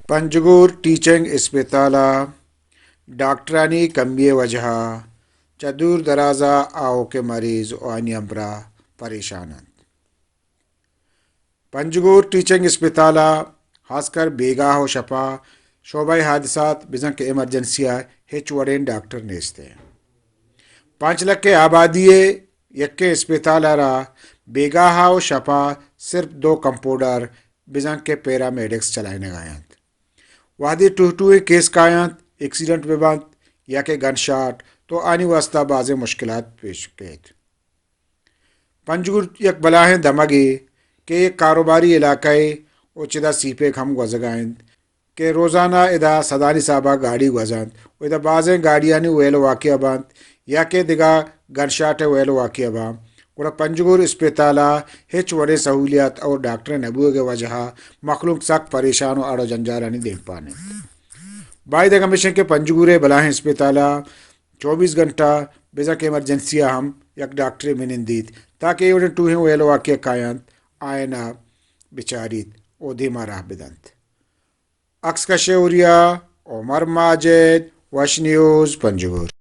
Panjgur teaching इस्पताला डॉक्टरानी कमी वजह चदूर दराजा आओ के मरीज आनी अम्बरा परेशान पंजगुर टीचिंग इस्पताला खासकर बेगाह व शफा शोबा हादसात बिजन के एमरजेंसिया हिच वरेन डॉक्टर नेस्ते 5 लाख के आबादी यक्के इस्पताल बेगाह व शफा सिर्फ 2 कंपाउंडर बिजन के पैरामेडिक्स चलाने गायंत वादी टूटू केस कायंत एक्सीडेंट विबंत या के गन शॉट तो आनी वास्ता बाज़ मुश्किलात पेश केत पंजगुर यक बलाहें दमगी के एक कारोबारी इलाकाए ओचिदा सीपे हम गजगाइंद के रोज़ाना इदा सदानी साहबा गाड़ी गजंत इदा बाज़ें गाड़ियानी वेल वाक़िया बंत या के दिगा गनशाट वेल वाक़िया बा गुड़ा पंजगुर इस्पताला हिच वड़े सहूलियात और डॉक्टर नबुए के वजह मखलूक सख्त परेशान और आड़ो जंजारा नहीं देख पाने बाई दगा मिशन के पंजगुरे बलाहें इस्पताला 24 घंटा बेजा के इमरजेंसिया हम यक डॉक्टर में निंदीत ताकि उन्हें टूहें वेल वाक़िया कायंत आयना बिचारीत ओधी मारा बिदंत अक्स का शेउरिया उमर माजिद वश न्यूज़ पंजगुर।